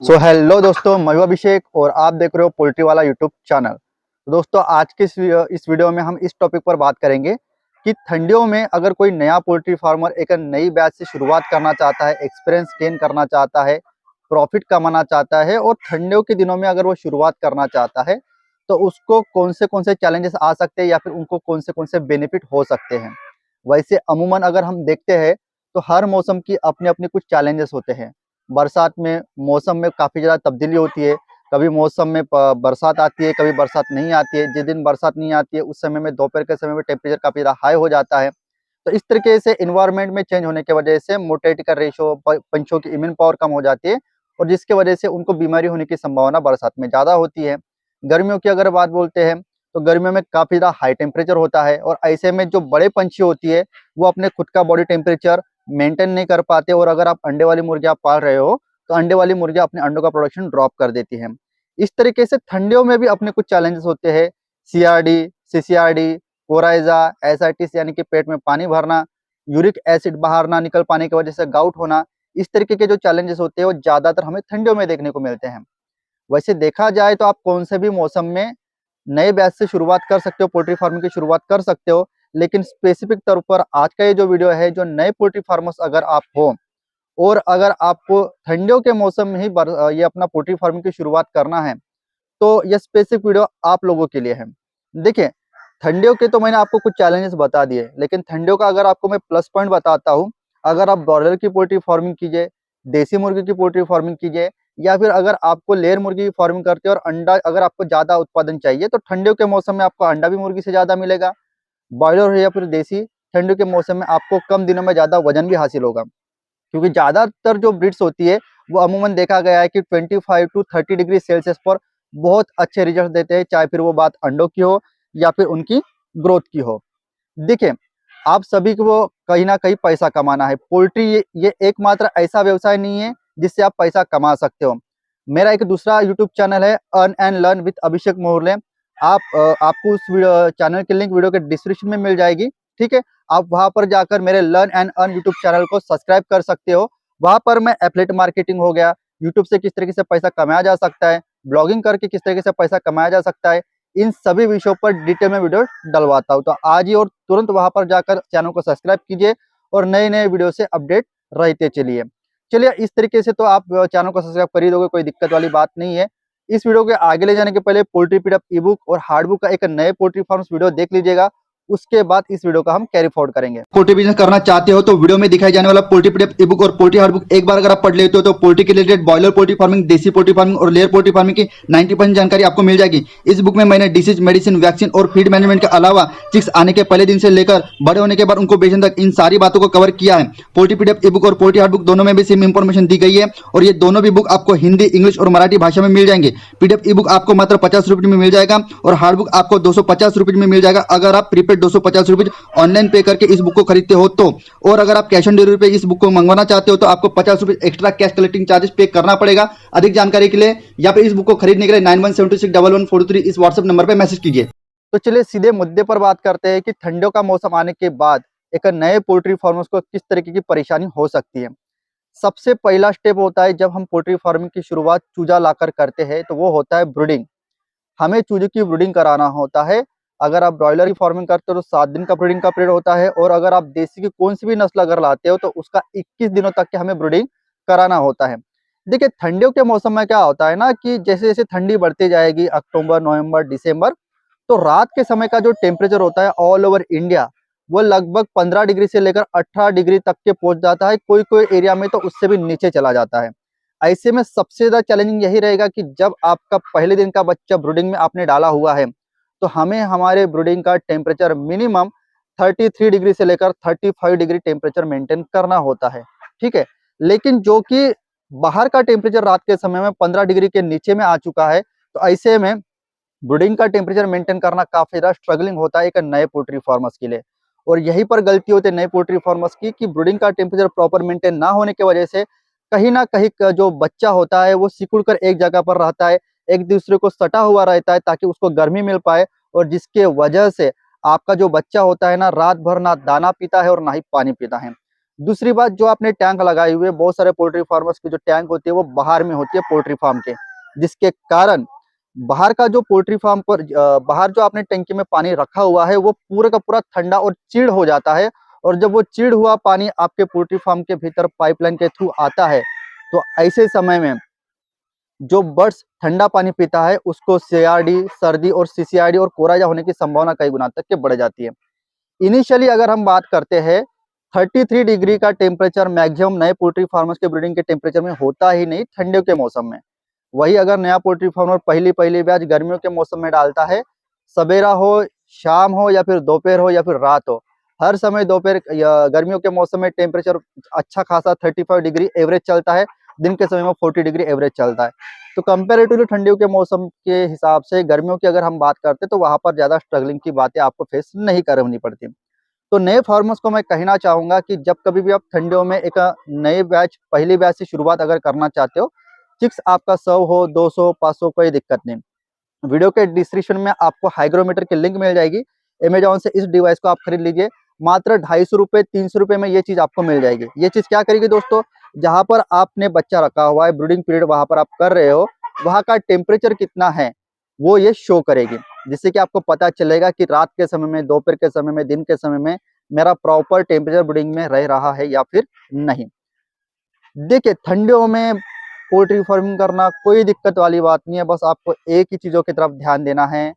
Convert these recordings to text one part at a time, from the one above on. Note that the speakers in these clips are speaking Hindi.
सो हेलो दोस्तों, मैं हूं अभिषेक और आप देख रहे हो पोल्ट्री वाला यूट्यूब चैनल। तो दोस्तों, आज के इस वीडियो में हम इस टॉपिक पर बात करेंगे कि ठंडियों में अगर कोई नया पोल्ट्री फार्मर एक नई बैच से शुरुआत करना चाहता है, एक्सपीरियंस गेन करना चाहता है, प्रॉफिट कमाना चाहता है और ठंडियों के दिनों में अगर वो शुरुआत करना चाहता है तो उसको कौन से चैलेंजेस आ सकते हैं या फिर उनको कौन से बेनिफिट हो सकते हैं। वैसे अमूमन अगर हम देखते हैं तो हर मौसम की अपने अपने कुछ चैलेंजेस होते हैं। बरसात में मौसम में काफ़ी ज़्यादा तब्दीली होती है। कभी मौसम में बरसात आती है, कभी बरसात नहीं आती है। जिस दिन बरसात नहीं आती है उस समय में दोपहर के समय में टेम्परेचर काफ़ी ज़्यादा हाई हो जाता है। तो इस तरीके से इन्वायरमेंट में चेंज होने की वजह से मोर्टेलिटी का रेशो, पंछियों की इम्यून पावर कम हो जाती है और जिसकी वजह से उनको बीमारी होने की संभावना बरसात में ज़्यादा होती है। गर्मियों की अगर बात बोलते हैं तो गर्मियों में काफ़ी ज़्यादा हाई टेम्परेचर होता है और ऐसे में जो बड़े पंछी होती है वो अपने खुद का बॉडी टेम्परेचर मेंटेन नहीं कर पाते और अगर आप अंडे वाली मुर्गी आप पाल रहे हो तो अंडे वाली मुर्गियां अपने अंडों का प्रोडक्शन ड्रॉप कर देती हैं। इस तरीके से ठंडियों में भी अपने कुछ चैलेंजेस होते हैं। सीआरडी, सीसीआरडी, कोराइजा, एसआईटिस यानी कि पेट में पानी भरना, यूरिक एसिड बाहर ना निकल पाने की वजह से गाउट होना। इस तरीके के जो चैलेंजेस होते हैं वो ज्यादातर हमें ठंडियों में देखने को मिलते हैं। वैसे देखा जाए तो आप कौन से भी मौसम में नए बैच से शुरुआत कर सकते हो, पोल्ट्री फार्मिंग की शुरुआत कर सकते हो। लेकिन स्पेसिफिक तौर पर आज का ये जो वीडियो है, जो नए पोल्ट्री फार्मर्स अगर आप हो और अगर आपको ठंडियों के मौसम में ही ये अपना पोल्ट्री फार्मिंग की शुरुआत करना है तो ये स्पेसिफिक वीडियो आप लोगों के लिए है। देखिए, ठंडियों के तो मैंने आपको कुछ चैलेंजेस बता दिए, लेकिन ठंडियों का अगर आपको मैं प्लस पॉइंट बताता हूँ। अगर आप ब्रॉयलर की पोल्ट्री फार्मिंग कीजिए, देसी मुर्गी की पोल्ट्री फार्मिंग कीजिए या फिर अगर आपको लेयर मुर्गी की फार्मिंग करते हो और अंडा अगर आपको ज़्यादा उत्पादन चाहिए तो ठंडियों के मौसम में आपको अंडा भी मुर्गी से ज़्यादा मिलेगा। ब्रॉयलर हो या फिर देसी, ठंडियों के मौसम में आपको कम दिनों में ज़्यादा वजन भी हासिल होगा, क्योंकि ज़्यादातर जो ब्रीड्स होती है वो अमूमन देखा गया है कि 25 टू 30 डिग्री सेल्सियस पर बहुत अच्छे रिजल्ट देते हैं, चाहे फिर वो बात अंडों की हो या फिर उनकी ग्रोथ की हो। देखिए, आप सभी को कहीं ना कहीं पैसा कमाना है। पोल्ट्री ये एकमात्र ऐसा व्यवसाय नहीं है जिससे आप पैसा कमा सकते हो। मेरा एक दूसरा यूट्यूब चैनल है, अर्न एंड लर्न विद अभिषेक मोहरले। आपको उस चैनल की लिंक वीडियो के डिस्क्रिप्शन में मिल जाएगी। ठीक है, आप वहां पर जाकर मेरे learn and earn YouTube channel को सब्सक्राइब कर सकते हो। वहां पर मैं एफिलिएट मार्केटिंग हो गया, यूट्यूब से किस तरीके से पैसा कमाया जा सकता है, ब्लॉगिंग करके किस तरीके से पैसा कमाया जा सकता है, इन सभी विषयों पर डिटेल में वीडियो डलवाता हूँ। तो आज ही और तुरंत वहां पर जाकर चैनल को सब्सक्राइब कीजिए और नए नए वीडियो से अपडेट रहते चलिए। चलिए, इस तरीके से तो आप चैनल को सब्सक्राइब कर ही दोगे, कोई दिक्कत वाली बात नहीं है। इस वीडियो के आगे ले जाने के पहले पोल्ट्री पीडअप ई बुक और हार्ड बुक का एक नए पोल्ट्री फार्म्स वीडियो देख लीजिएगा, उसके बाद इस वीडियो का हम कैरी फॉरवर्ड करेंगे। पोल्ट्री बिजनेस करना चाहते हो तो वीडियो में दिखाई जाने वाला पोल्ट्री पीडीएफ ई बुक और पोल्ट्री हार्ड बुक एक बार अगर आप पढ़ लेते हो तो पोल्ट्री के रिलेटेड बॉयलर पोल्ट्री फार्मिंग, देसी पोल्ट्री फार्मिंग और लेयर पोल्ट्री फार्मिंग की 90% जानकारी आपको मिल जाएगी। इस बुक में मैंने डिसीज, मेडिसिन, वैक्सीन और फीड मैनेजमेंट के अलावा चिक्स आने के पहले दिन से लेकर बड़े होने के बाद उनको बेचने तक इन सारी बातों को कवर किया है। पोल्ट्री पीडीएफ ई बुक और पोल्ट्री हार्ड बुक दोनों में भी सेम इंफॉर्मेशन दी गई है और ये दोनों भी बुक आपको हिंदी, इंग्लिश और मराठी भाषा में मिल जाएंगे। पीडीएफ ई बुक आपको मात्र 50 रुपये में मिल जाएगा और हार्ड बुक आपको 250 रुपये में मिल जाएगा अगर आप प्रीपेड 250 रुपये ऑनलाइन पे करके इस बुक को खरीदते हो तो। और अगर आप कैश ऑन डिलीवरी पे इस बुक को मंगवाना चाहते हो तो आपको 50 रुपये एक्स्ट्रा कैश कलेक्टिंग चार्जेस पे करना पड़ेगा। अधिक जानकारी के लिए या फिर इस बुक को खरीदने के लिए 91761143 इस व्हाट्सएप नंबर पर मैसेज कीजिए। तो चलिए सीधे मुद्दे पर बात करते हैं कि ठंडियों का मौसम आने के बाद एक नए पोल्ट्री फार्मर्स को किस तरीके की परेशानी हो सकती है। सबसे पहला स्टेप होता है, जब हम पोल्ट्री फार्मिंग की शुरुआत चूजा लाकर करते हैं तो वो होता है ब्रीडिंग। हमें चूजे की ब्रीडिंग कराना होता है। अगर आप ब्रॉयलर की फार्मिंग करते हो तो 7 दिन का ब्रीडिंग का पीरियड होता है और अगर आप देसी की कौन सी भी नस्ल अगर लाते हो तो उसका 21 दिनों तक के हमें ब्रीडिंग कराना होता है। देखिए, ठंडियों के मौसम में क्या होता है ना कि जैसे जैसे ठंडी बढ़ती जाएगी, अक्टूबर, नवंबर, दिसंबर, तो रात के समय का जो टेम्परेचर होता है ऑल ओवर इंडिया वो लगभग 15 डिग्री से लेकर 18 डिग्री तक के पहुंच जाता है। कोई कोई एरिया में तो उससे भी नीचे चला जाता है। ऐसे में सबसे ज्यादा चैलेंजिंग यही रहेगा कि जब आपका पहले दिन का बच्चा ब्रूडिंग में आपने डाला हुआ है तो हमें हमारे ब्रूडिंग का टेम्परेचर मिनिमम 33 डिग्री से लेकर 35 डिग्री टेम्परेचर मेंटेन करना होता है। ठीक है, लेकिन जो कि बाहर का टेम्परेचर रात के समय में 15 डिग्री के नीचे में आ चुका है, तो ऐसे में ब्रूडिंग का टेम्परेचर मेंटेन करना काफी ज्यादा स्ट्रगलिंग होता है एक नए पोल्ट्री फार्मर्स के लिए। और यहीं पर गलती होती है नए पोल्ट्री फार्मर्स की कि ब्रूडिंग का टेम्परेचर प्रॉपर मेंटेन ना होने की वजह से कहीं ना कहीं का जो बच्चा होता है वो सिकुड़ कर एक जगह पर रहता है, एक दूसरे को सटा हुआ रहता है ताकि उसको गर्मी मिल पाए, और जिसके वजह से आपका जो बच्चा होता है ना रात भर ना दाना पीता है और ना ही पानी पीता है। दूसरी बात, जो आपने टैंक लगाए हुए, बहुत सारे पोल्ट्री फार्मर्स की जो टैंक होती है वो बाहर में होती है पोल्ट्री फार्म के, जिसके कारण बाहर का जो पोल्ट्री फार्म पर बाहर जो आपने टंकी में पानी रखा हुआ है वो पूरा का पूरा ठंडा और चिल्ड हो जाता है। और जब वो चिल्ड हुआ पानी आपके पोल्ट्री फार्म के भीतर पाइपलाइन के थ्रू आता है, तो ऐसे समय में जो बर्ड्स ठंडा पानी पीता है उसको सीआरडी, सर्दी और सीसीआरडी और कोराजा होने की संभावना कई गुना तक के बढ़ जाती है। इनिशियली अगर हम बात करते हैं, 33 डिग्री का टेम्परेचर मैक्सिमम नए पोल्ट्री फार्मर्स के ब्रीडिंग के टेम्परेचर में होता ही नहीं ठंडियों के मौसम में। वही अगर नया पोल्ट्री फार्मर पहली पहली बैच गर्मियों के मौसम में डालता है, सवेरा हो, शाम हो या फिर दोपहर हो या फिर रात हो, हर समय दोपहर या गर्मियों के मौसम में टेम्परेचर अच्छा खासा 35 डिग्री एवरेज चलता है, दिन के समय में 40 डिग्री एवरेज चलता है। तो कंपेरेटिवली ठंडियों के मौसम के हिसाब से गर्मियों की अगर हम बात करते हैं तो वहां पर ज्यादा स्ट्रगलिंग की बातें आपको फेस नहीं करनी पड़ती। तो नए फार्मर्स को मैं कहना चाहूंगा कि जब कभी भी आप ठंडियों में एक नए बैच, पहली बैच से शुरुआत अगर करना चाहते हो, चिक्स आपका 100 हो, 200, 500, कोई दिक्कत नहीं। वीडियो के डिस्क्रिप्शन में आपको हाइग्रोमीटर की लिंक मिल जाएगी। अमेजॉन से इस डिवाइस को आप खरीद लीजिए, मात्र 250 रुपये, 300 रुपये में ये चीज आपको मिल जाएगी। ये चीज क्या करेगी दोस्तों, जहां पर आपने बच्चा रखा हुआ है, ब्रीडिंग पीरियड वहां पर आप कर रहे हो, वहां का टेम्परेचर कितना है वो ये शो करेगी, जिससे कि आपको पता चलेगा कि रात के समय में, दोपहर के समय में, दिन के समय में मेरा प्रॉपर टेम्परेचर ब्रीडिंग में रह रहा है या फिर नहीं। देखिए, ठंडियों में पोल्ट्री फार्मिंग करना कोई दिक्कत वाली बात नहीं है, बस आपको एक ही चीजों की तरफ ध्यान देना है।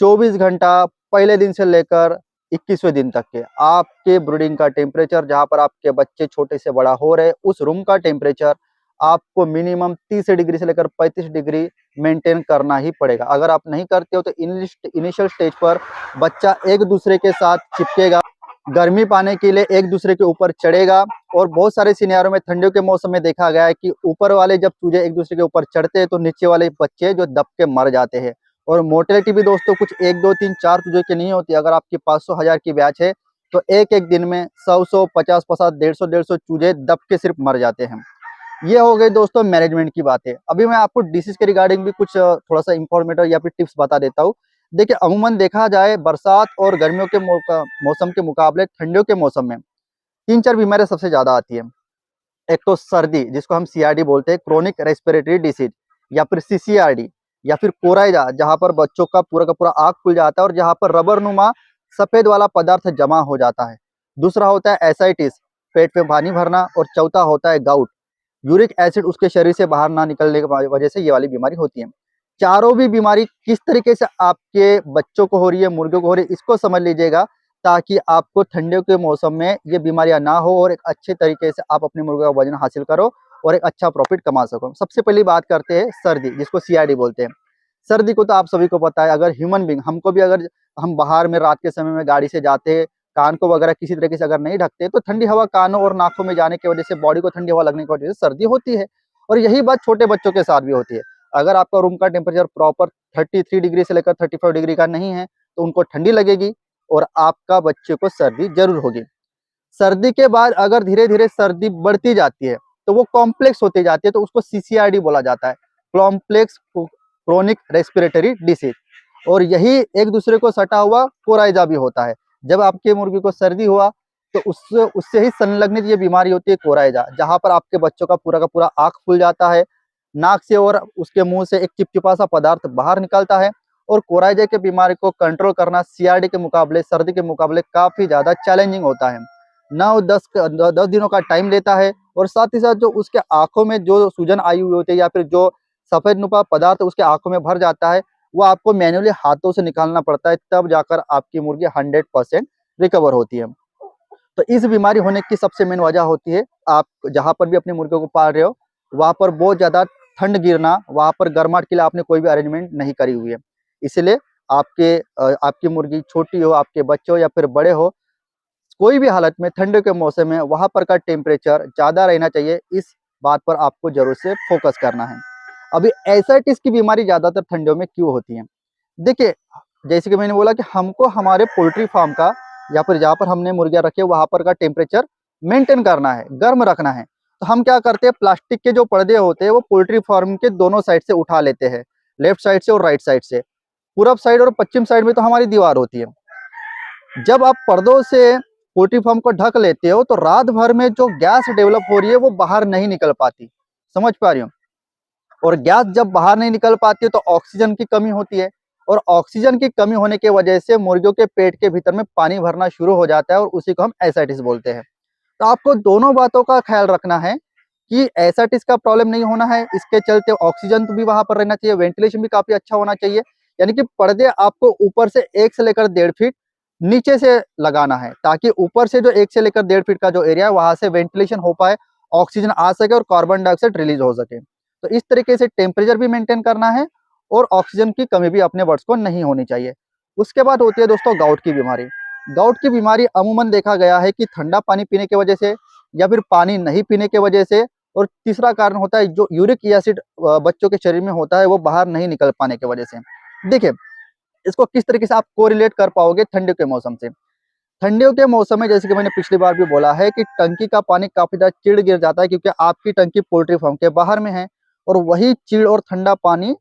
24 घंटा पहले दिन से लेकर 21वें दिन तक के आपके ब्रीडिंग का टेम्परेचर, जहां पर आपके बच्चे छोटे से बड़ा हो रहे, उस रूम का टेम्परेचर आपको मिनिमम 30 डिग्री से लेकर 35 डिग्री मेंटेन करना ही पड़ेगा। अगर आप नहीं करते हो तो इनिशियल स्टेज पर बच्चा एक दूसरे के साथ चिपकेगा, गर्मी पाने के लिए एक दूसरे के ऊपर चढ़ेगा। और बहुत सारे सिनेरियो में ठंडियों के मौसम में देखा गया है कि ऊपर वाले जब चूजे एक दूसरे के ऊपर चढ़ते हैं तो नीचे वाले बच्चे जो दब के मर जाते हैं। और मोर्टेलिटी भी दोस्तों कुछ 1, 2, 3, 4 चूजे की नहीं होती। अगर आपकी 500, 1000 की बैच है तो एक एक दिन में 100, 50, 150 चूजे दब के सिर्फ मर जाते हैं। ये हो गई दोस्तों मैनेजमेंट की बातें। अभी मैं आपको डिसीज के रिगार्डिंग भी कुछ थोड़ा सा इंफॉर्मेटिव या फिर टिप्स बता देता हूँ। देखिए, अमूमन देखा जाए बरसात और गर्मियों के मौसम के मुकाबले ठंडियों के मौसम में 3-4 बीमारियां सबसे ज्यादा आती है। एक तो सर्दी, जिसको हम सीआरडी बोलते हैं, क्रोनिक रेस्पिरेटरी डिसीज, या फिर सीसीआरडी, या फिर कोराइजा, जहां पर बच्चों का पूरा आँख खुल जाता है और जहां पर रबर नुमा सफेद वाला पदार्थ जमा हो जाता है। दूसरा होता है एसाइटिस, पेट में पानी भरना। और चौथा होता है गाउट, यूरिक एसिड उसके शरीर से बाहर ना निकलने की वजह से ये वाली बीमारी होती है। चारों भी बीमारी किस तरीके से आपके बच्चों को हो रही है, मुर्गियों को हो रही है, इसको समझ लीजिएगा, ताकि आपको ठंडियों के मौसम में ये बीमारियां ना हो और एक अच्छे तरीके से आप अपनी मुर्गियों का वजन हासिल करो और एक अच्छा प्रॉफिट कमा सको। सबसे पहली बात करते हैं सर्दी, जिसको सीआरडी बोलते हैं। सर्दी को तो आप सभी को पता है, अगर ह्यूमन बींग, हमको भी अगर हम बाहर में रात के समय में गाड़ी से जाते हैं, कान को वगैरह किसी तरीके से अगर नहीं ढकते तो ठंडी हवा कानों और नाकों में जाने की वजह से, बॉडी को ठंडी हवा लगने की वजह से सर्दी होती है। और यही बात छोटे बच्चों के साथ भी होती है। अगर आपका रूम का टेम्परेचर प्रॉपर 33 डिग्री से लेकर 35 डिग्री का नहीं है तो उनको ठंडी लगेगी और आपका बच्चे को सर्दी जरूर होगी। सर्दी के बाद अगर धीरे धीरे सर्दी बढ़ती जाती है तो वो कॉम्प्लेक्स होती जाती है, तो उसको सीसीआरडी बोला जाता है, कॉम्प्लेक्स क्रोनिक रेस्पिरेटरी डिसीज। और यही एक दूसरे को सटा हुआ कोराइजा भी होता है। जब आपके मुर्गी को सर्दी हुआ तो उससे ही संलग्नित ये बीमारी होती है कोराइजा, जहां पर आपके बच्चों का पूरा आँख फूल जाता है, नाक से और उसके मुंह से एक चिपचिपा सा पदार्थ बाहर निकलता है। और कोराइजा की बीमारी को कंट्रोल करना सीआरडी के मुकाबले, सर्दी के मुकाबले काफी ज्यादा चैलेंजिंग होता है। 9-10 दिनों का टाइम लेता है। और साथ ही साथ जो उसके आंखों में जो सूजन आई हुई होती है या फिर जो सफेद नुपा पदार्थ उसके आंखों में भर जाता है, वो आपको मैन्युअली हाथों से निकालना पड़ता है, तब जाकर आपकी मुर्गी 100% रिकवर होती है। तो इस बीमारी होने की सबसे मेन वजह होती है, आप जहां पर भी अपनी मुर्गियों को पाल रहे हो वहां पर बहुत ज्यादा ठंड गिरना, वहां पर गर्माहट के लिए आपने कोई भी अरेंजमेंट नहीं करी हुई है। इसलिए आपकी मुर्गी छोटी हो, आपके बच्चे हो या फिर बड़े हो, कोई भी हालत में ठंड के मौसम में वहां पर का टेम्परेचर ज्यादा रहना चाहिए। इस बात पर आपको जरूर से फोकस करना है। अभी एसाइटिस की बीमारी ज्यादातर ठंडियों में क्यों होती है? देखिए, जैसे कि मैंने बोला कि हमको हमारे पोल्ट्री फार्म का या फिर जहाँ पर हमने मुर्गियां रखे वहां पर का टेम्परेचर मेंटेन करना है, गर्म रखना है। तो हम क्या करते हैं, प्लास्टिक के जो पर्दे होते हैं वो पोल्ट्री फार्म के दोनों साइड से उठा लेते हैं, लेफ्ट साइड से और राइट साइड से। पूरब साइड और पश्चिम साइड में तो हमारी दीवार होती है। जब आप पर्दों से पोल्ट्री फार्म को ढक लेते हो तो रात भर में जो गैस डेवलप हो रही है वो बाहर नहीं निकल पाती। समझ पा रही हो? और गैस जब बाहर नहीं निकल पाती है तो ऑक्सीजन की कमी होती है, और ऑक्सीजन की कमी होने की वजह से मुर्गियों के पेट के भीतर में पानी भरना शुरू हो जाता है और उसी को हम एसाइटिस बोलते हैं। तो आपको दोनों बातों का ख्याल रखना है कि एसाइटिस का प्रॉब्लम नहीं होना है, इसके चलते ऑक्सीजन तो भी वहां पर रहना चाहिए, वेंटिलेशन भी काफी अच्छा होना चाहिए। यानी कि पर्दे आपको ऊपर से 1 से लेकर 1.5 फीट नीचे से लगाना है, ताकि ऊपर से जो 1 से लेकर 1.5 फीट का जो एरिया है वहां से वेंटिलेशन हो पाए, ऑक्सीजन आ सके और कार्बन डाइऑक्साइड रिलीज हो सके। तो इस तरीके से टेम्परेचर भी मेंटेन करना है और ऑक्सीजन की कमी भी अपने बर्ड्स को नहीं होनी चाहिए। उसके बाद होती है दोस्तों गाउट की बीमारी। गाउट की बीमारी अमूमन देखा गया है कि ठंडा पानी पीने की वजह से या फिर पानी नहीं पीने की वजह से, और तीसरा कारण होता है जो यूरिक एसिड बच्चों के शरीर में होता है वो बाहर नहीं निकल पाने की वजह से। देखिए, इसको किस तरीके से आप कोरिलेट कर पाओगे ठंडियों के मौसम से। ठंडियों के मौसम में जैसे कि मैंने पिछली बार भी बोला है कि टंकी का पानी काफी ज्यादा चिड़ गिर जाता है, क्योंकि आपकी टंकी पोल्ट्री फार्म के बाहर में है और वही चिड़ और ठंडा पानी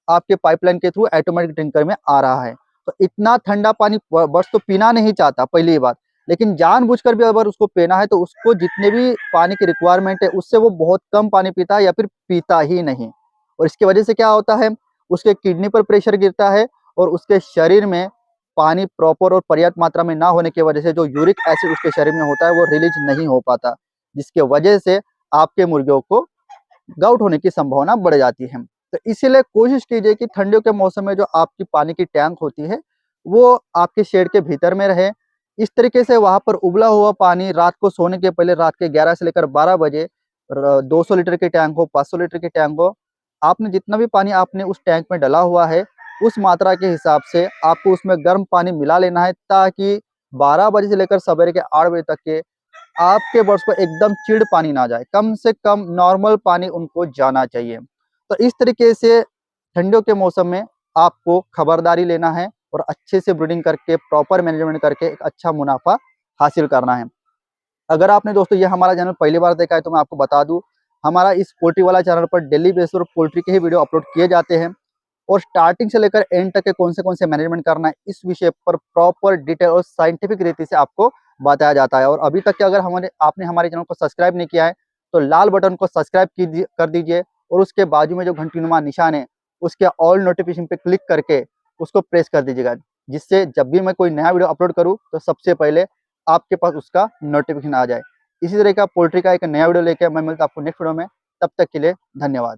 आपके पाइपलाइन के थ्रू ऑटोमेटिक टैंकर में आ रहा है। तो इतना ठंडा पानी बस तो पीना नहीं चाहता पहली बात, लेकिन जानबूझकर भी अगर उसको पीना है तो उसको जितने भी पानी की रिक्वायरमेंट है उससे वो बहुत कम पानी पीता है या फिर पीता ही नहीं। और इसकी वजह से क्या होता है, उसके किडनी पर प्रेशर गिरता है और उसके शरीर में पानी प्रॉपर और पर्याप्त मात्रा में ना होने की वजह से जो यूरिक एसिड उसके शरीर में होता है वो रिलीज नहीं हो पाता, जिसके वजह से आपके मुर्गियों को गाउट होने की संभावना बढ़ जाती है। तो इसीलिए कोशिश कीजिए कि ठंडियों के मौसम में जो आपकी पानी की टैंक होती है वो आपके शेड के भीतर में रहे। इस तरीके से वहां पर उबला हुआ पानी रात को सोने के पहले, रात के 11 से लेकर 12 बजे 200 लीटर की टैंक हो, 500 लीटर की टैंक हो, आपने जितना भी पानी आपने उस टैंक में डाला हुआ है उस मात्रा के हिसाब से आपको उसमें गर्म पानी मिला लेना है, ताकि 12 बजे से लेकर सवेरे के 8 बजे तक के आपके बर्ड्स को एकदम चिड़ पानी ना जाए, कम से कम नॉर्मल पानी उनको जाना चाहिए। तो इस तरीके से ठंडियों के मौसम में आपको खबरदारी लेना है और अच्छे से ब्रीडिंग करके प्रॉपर मैनेजमेंट करके एक अच्छा मुनाफा हासिल करना है। अगर आपने दोस्तों ये हमारा चैनल पहली बार देखा है तो मैं आपको बता दूं, हमारा इस पोल्ट्री वाला चैनल पर डेली बेसिस पर पोल्ट्री के ही वीडियो अपलोड किए जाते हैं और स्टार्टिंग से लेकर एंड तक के कौन से मैनेजमेंट करना है इस विषय पर प्रॉपर डिटेल और साइंटिफिक रीति से आपको बताया जाता है। और अभी तक के अगर आपने हमारे चैनल को सब्सक्राइब नहीं किया है तो लाल बटन को सब्सक्राइब कर दीजिए और उसके बाजू में जो घंटीनुमा निशान है उसके ऑल नोटिफिकेशन पे क्लिक करके उसको प्रेस कर दीजिएगा, जिससे जब भी मैं कोई नया वीडियो अपलोड करूँ तो सबसे पहले आपके पास उसका नोटिफिकेशन आ जाए। इसी तरह का पोल्ट्री का एक नया वीडियो लेकर मैं मिलता आपको नेक्स्ट वीडियो में। तब तक के लिए धन्यवाद।